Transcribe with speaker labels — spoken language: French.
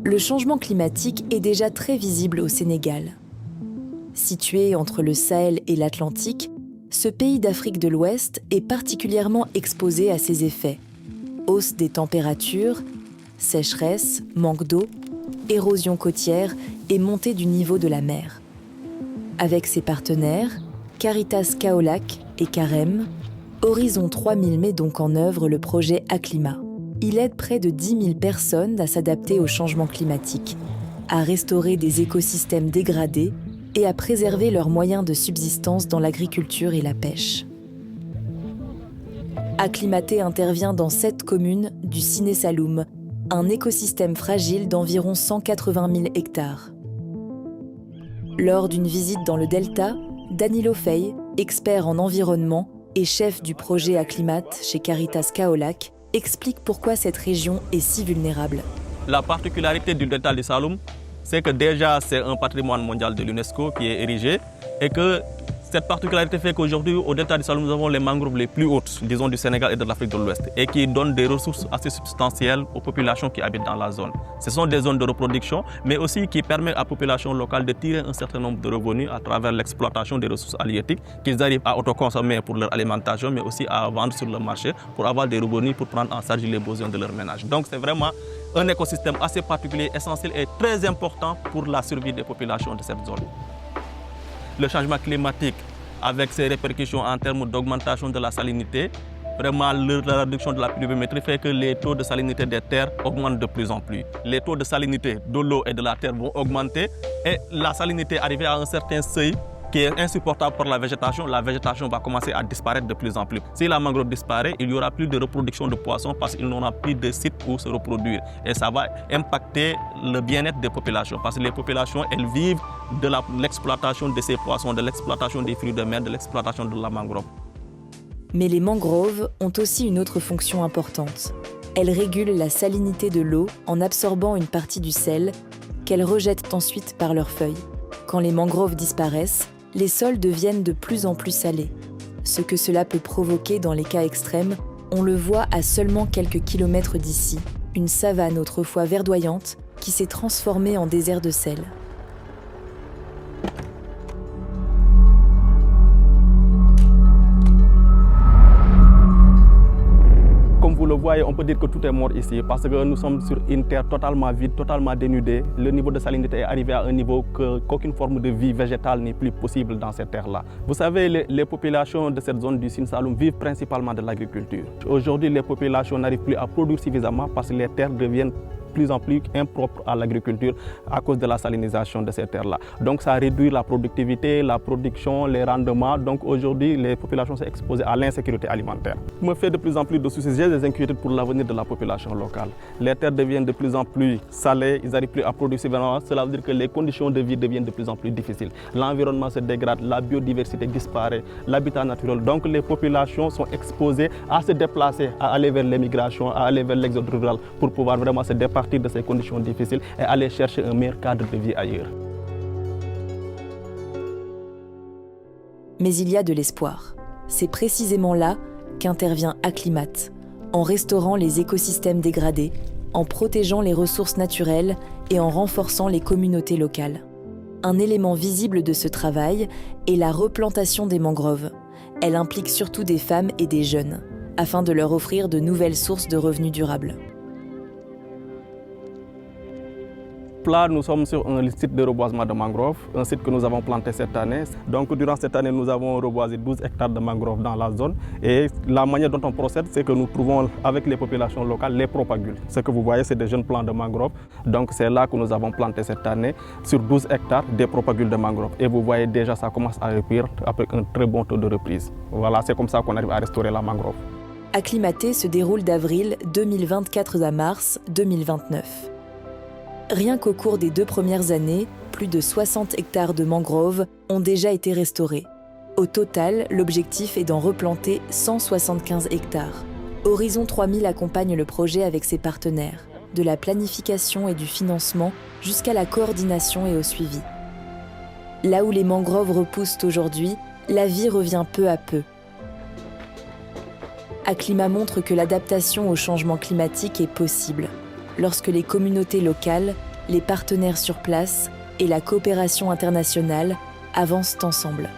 Speaker 1: Le changement climatique est déjà très visible au Sénégal. Situé entre le Sahel et l'Atlantique, ce pays d'Afrique de l'Ouest est particulièrement exposé à ces effets. Hausse des températures, sécheresse, manque d'eau, érosion côtière et montée du niveau de la mer. Avec ses partenaires, Caritas Kaolack et Carême, Horizon 3000 met donc en œuvre le projet Acclimat. Il aide près de 10 000 personnes à s'adapter au changement climatique, à restaurer des écosystèmes dégradés et à préserver leurs moyens de subsistance dans l'agriculture et la pêche. Acclimaté intervient dans 7 communes du Siné Saloum, un écosystème fragile d'environ 180 000 hectares. Lors d'une visite dans le delta, Danilo Fey, expert en environnement et chef du projet Acclimat chez Caritas Kaolack, explique pourquoi cette région est si vulnérable.
Speaker 2: La particularité du delta du Saloum, c'est que déjà c'est un patrimoine mondial de l'UNESCO qui est érigé et que cette particularité fait qu'aujourd'hui au delta du Saloum nous avons les mangroves les plus hautes, disons du Sénégal et de l'Afrique de l'Ouest et qui donnent des ressources assez substantielles aux populations qui habitent dans la zone. Ce sont des zones de reproduction mais aussi qui permettent à la population locale de tirer un certain nombre de revenus à travers l'exploitation des ressources halieutiques qu'ils arrivent à autoconsommer pour leur alimentation mais aussi à vendre sur le marché pour avoir des revenus pour prendre en charge les besoins de leur ménage. Donc c'est vraiment un écosystème assez particulier, essentiel et très important pour la survie des populations de cette zone. Le changement climatique, avec ses répercussions en termes d'augmentation de la salinité, vraiment la réduction de la pluviométrie fait que les taux de salinité des terres augmentent de plus en plus. Les taux de salinité de l'eau et de la terre vont augmenter et la salinité arrivée à un certain seuil qui est insupportable pour la végétation va commencer à disparaître de plus en plus. Si la mangrove disparaît, il n'y aura plus de reproduction de poissons parce qu'il n'y aura plus de sites pour se reproduire. Et ça va impacter le bien-être des populations parce que les populations, elles vivent de l'exploitation de ces poissons, de l'exploitation des fruits de mer, de l'exploitation de la mangrove.
Speaker 1: Mais les mangroves ont aussi une autre fonction importante. Elles régulent la salinité de l'eau en absorbant une partie du sel qu'elles rejettent ensuite par leurs feuilles. Quand les mangroves disparaissent, les sols deviennent de plus en plus salés. Ce que cela peut provoquer dans les cas extrêmes, on le voit à seulement quelques kilomètres d'ici, une savane autrefois verdoyante qui s'est transformée en désert de sel.
Speaker 2: Comme vous le voyez, on peut dire que tout est mort ici parce que nous sommes sur une terre totalement vide, totalement dénudée. Le niveau de salinité est arrivé à un niveau qu'aucune forme de vie végétale n'est plus possible dans cette terre-là. Vous savez, les populations de cette zone du Siné Saloum vivent principalement de l'agriculture. Aujourd'hui, les populations n'arrivent plus à produire suffisamment parce que les terres deviennent plus en plus impropres à l'agriculture à cause de la salinisation de ces terres-là. Donc ça réduit la productivité, la production, les rendements. Donc aujourd'hui, les populations sont exposées à l'insécurité alimentaire. Je me fais de plus en plus de soucis, j'ai des inquiétudes pour l'avenir de la population locale. Les terres deviennent de plus en plus salées, ils n'arrivent plus à produire suffisamment. Cela veut dire que les conditions de vie deviennent de plus en plus difficiles. L'environnement se dégrade, la biodiversité disparaît, l'habitat naturel. Donc les populations sont exposées à se déplacer, à aller vers l'émigration, à aller vers l'exode rural pour pouvoir vraiment se départir de ces conditions difficiles et aller chercher un meilleur cadre de vie ailleurs.
Speaker 1: Mais il y a de l'espoir. C'est précisément là qu'intervient Acclimat, en restaurant les écosystèmes dégradés, en protégeant les ressources naturelles et en renforçant les communautés locales. Un élément visible de ce travail est la replantation des mangroves. Elle implique surtout des femmes et des jeunes, afin de leur offrir de nouvelles sources de revenus durables.
Speaker 2: Là, nous sommes sur un site de reboisement de mangroves, un site que nous avons planté cette année. Donc, durant cette année, nous avons reboisé 12 hectares de mangroves dans la zone. Et la manière dont on procède, c'est que nous trouvons avec les populations locales les propagules. Ce que vous voyez, c'est des jeunes plants de mangroves. Donc, c'est là que nous avons planté cette année, sur 12 hectares, des propagules de mangroves. Et vous voyez déjà, ça commence à reprendre avec un très bon taux de reprise. Voilà, c'est comme ça qu'on arrive à restaurer la mangrove.
Speaker 1: Acclimaté se déroule d'avril 2024 à mars 2029. Rien qu'au cours des 2 premières années, plus de 60 hectares de mangroves ont déjà été restaurés. Au total, l'objectif est d'en replanter 175 hectares. Horizon 3000 accompagne le projet avec ses partenaires, de la planification et du financement jusqu'à la coordination et au suivi. Là où les mangroves repoussent aujourd'hui, la vie revient peu à peu. Acclimat montre que l'adaptation au changement climatique est possible, lorsque les communautés locales les partenaires sur place et la coopération internationale avancent ensemble.